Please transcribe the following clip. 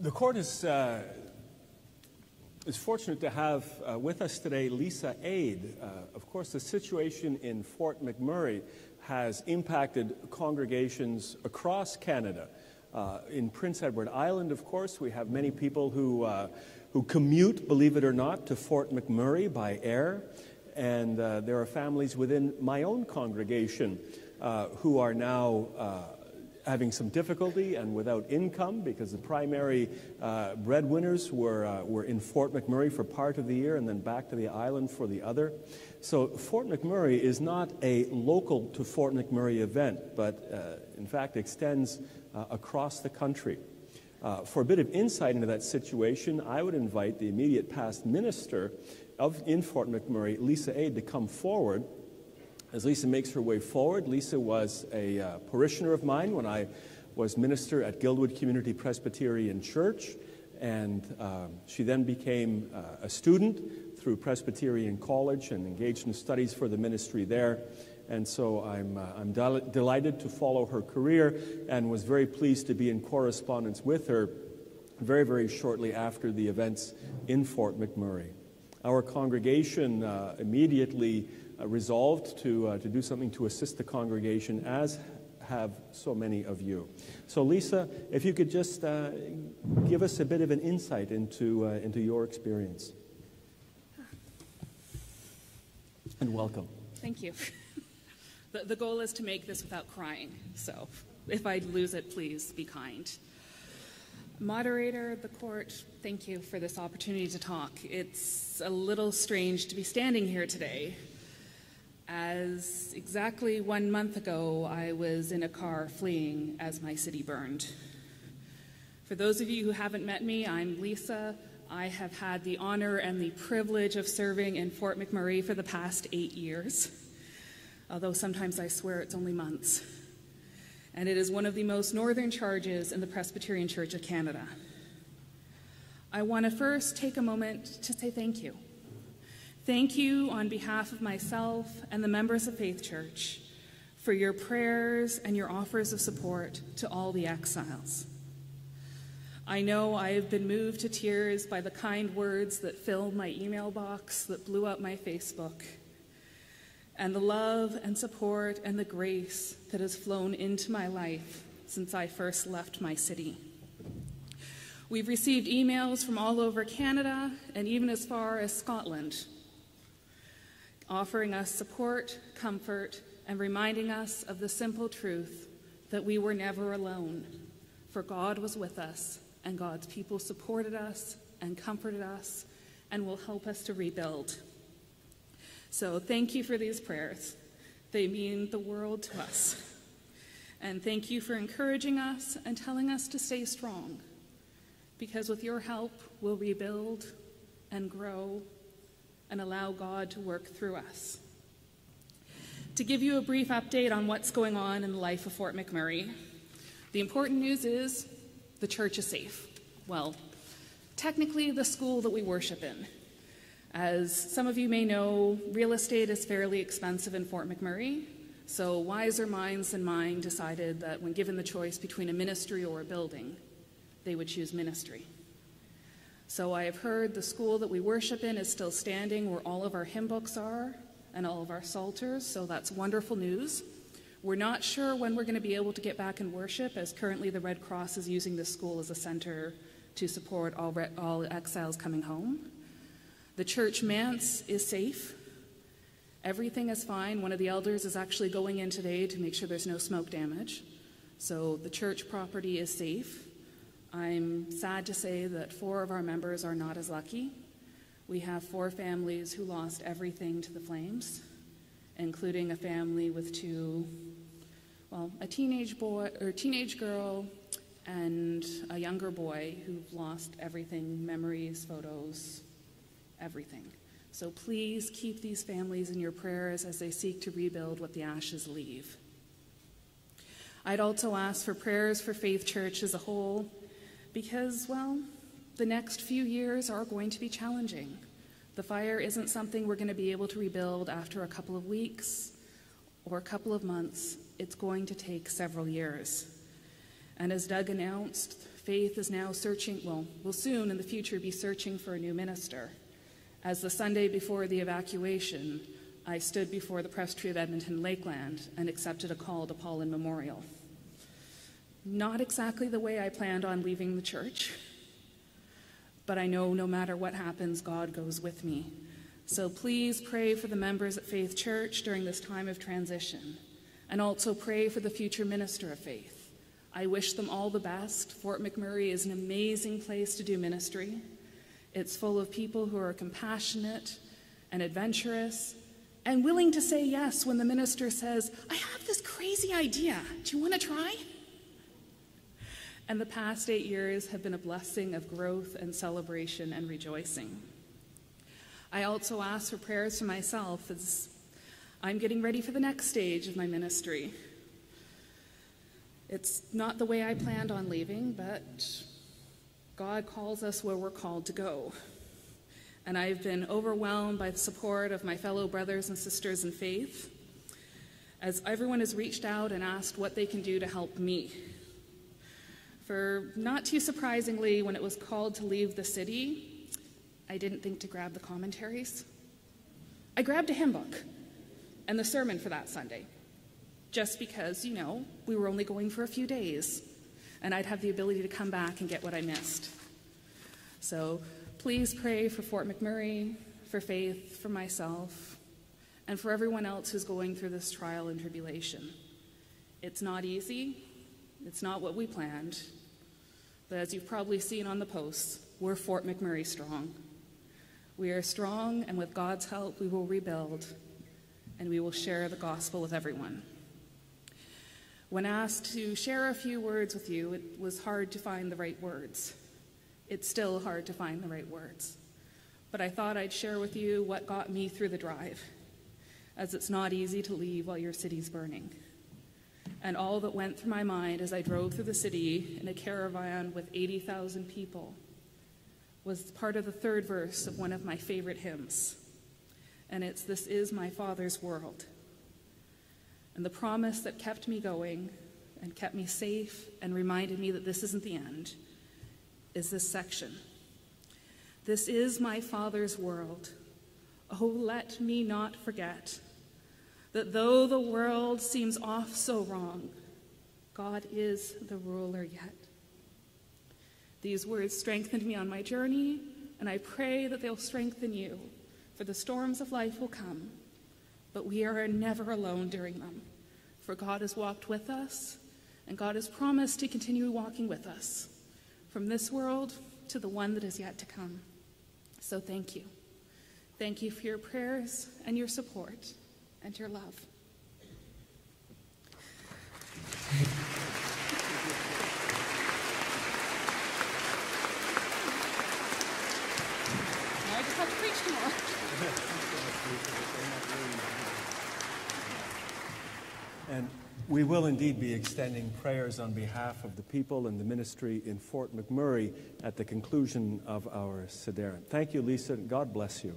The court is fortunate to have with us today Lisa Aide. Of course, the situation in Fort McMurray has impacted congregations across Canada. In Prince Edward Island, of course, we have many people who commute, believe it or not, to Fort McMurray by air. And there are families within my own congregation who are now having some difficulty and without income because the primary breadwinners were in Fort McMurray for part of the year and then back to the island for the other. So Fort McMurray is not a local to Fort McMurray event, but in fact extends across the country. For a bit of insight into that situation, I would invite the immediate past minister in Fort McMurray, Lisa Aide, to come forward. As Lisa makes her way forward, Lisa was a parishioner of mine when I was minister at Guildwood Community Presbyterian Church, and she then became a student through Presbyterian College and engaged in studies for the ministry there. And so I'm delighted to follow her career and was very pleased to be in correspondence with her very, very shortly after the events in Fort McMurray. Our congregation immediately resolved to do something to assist the congregation, as have so many of you. So Lisa, if you could just give us a bit of an insight into your experience. And welcome. Thank you. The goal is to make this without crying, so if I lose it, please be kind. Moderator, the court, thank you for this opportunity to talk. It's a little strange to be standing here today, as exactly 1 month ago I was in a car fleeing as my city burned. For those of you who haven't met me, I'm Lisa. I have had the honor and the privilege of serving in Fort McMurray for the past 8 years, although sometimes I swear it's only months. And it is one of the most northern charges in the Presbyterian Church of Canada. I want to first take a moment to say thank you. Thank you on behalf of myself and the members of Faith Church for your prayers and your offers of support to all the exiles. I know I have been moved to tears by the kind words that filled my email box, that blew up my Facebook, and the love and support and the grace that has flown into my life since I first left my city. We've received emails from all over Canada and even as far as Scotland, offering us support, comfort, and reminding us of the simple truth that we were never alone, for God was with us, and God's people supported us and comforted us and will help us to rebuild. So thank you for these prayers. They mean the world to us. And thank you for encouraging us and telling us to stay strong, because with your help, we'll rebuild and grow and allow God to work through us. To give you a brief update on what's going on in the life of Fort McMurray, the important news is the church is safe. Well, technically the school that we worship in. As some of you may know, real estate is fairly expensive in Fort McMurray, so wiser minds than mine decided that when given the choice between a ministry or a building, they would choose ministry. So I have heard the school that we worship in is still standing where all of our hymn books are and all of our psalters, so that's wonderful news. We're not sure when we're going to be able to get back and worship, as currently the Red Cross is using this school as a center to support all exiles coming home. The church manse is safe. Everything is fine. One of the elders is actually going in today to make sure there's no smoke damage. So the church property is safe. I'm sad to say that 4 of our members are not as lucky. We have 4 families who lost everything to the flames, including a family with 2, a teenage girl and a younger boy who've lost everything, memories, photos, everything. So please keep these families in your prayers as they seek to rebuild what the ashes leave. I'd also ask for prayers for Faith Church as a whole, because, the next few years are going to be challenging. The fire isn't something we're going to be able to rebuild after a couple of weeks or a couple of months. It's going to take several years. And as Doug announced, Faith is now searching, will soon in the future be searching for a new minister. As the Sunday before the evacuation, I stood before the Presbytery of Edmonton Lakeland and accepted a call to Paulin Memorial. Not exactly the way I planned on leaving the church, but I know no matter what happens, God goes with me. So please pray for the members at Faith Church during this time of transition, and also pray for the future minister of Faith. I wish them all the best. Fort McMurray is an amazing place to do ministry. It's full of people who are compassionate and adventurous and willing to say yes when the minister says, I have this crazy idea. Do you want to try? And the past 8 years have been a blessing of growth and celebration and rejoicing. I also ask for prayers for myself as I'm getting ready for the next stage of my ministry. It's not the way I planned on leaving, but God calls us where we're called to go. And I've been overwhelmed by the support of my fellow brothers and sisters in faith, as everyone has reached out and asked what they can do to help me. For not too surprisingly, when it was called to leave the city, I didn't think to grab the commentaries. I grabbed a hymn book and the sermon for that Sunday, just because, we were only going for a few days, and I'd have the ability to come back and get what I missed. So please pray for Fort McMurray, for Faith, for myself, and for everyone else who's going through this trial and tribulation. It's not easy. It's not what we planned. But as you've probably seen on the posts, we're Fort McMurray strong. We are strong, and with God's help, we will rebuild, and we will share the gospel with everyone. When asked to share a few words with you, it was hard to find the right words. It's still hard to find the right words. But I thought I'd share with you what got me through the drive, as it's not easy to leave while your city's burning. And all that went through my mind as I drove through the city in a caravan with 80,000 people was part of the third verse of one of my favorite hymns. And it's, "This is my Father's world." And the promise that kept me going and kept me safe and reminded me that this isn't the end is this section. "This is my Father's world. Oh, let me not forget that though the world seems off so wrong, God is the ruler yet." These words strengthened me on my journey, and I pray that they'll strengthen you, for the storms of life will come, but we are never alone during them, for God has walked with us, and God has promised to continue walking with us from this world to the one that is yet to come. So thank you. Thank you for your prayers and your support and your love. I just have to preach tomorrow. And we will indeed be extending prayers on behalf of the people and the ministry in Fort McMurray at the conclusion of our Sederin. Thank you, Lisa, and God bless you.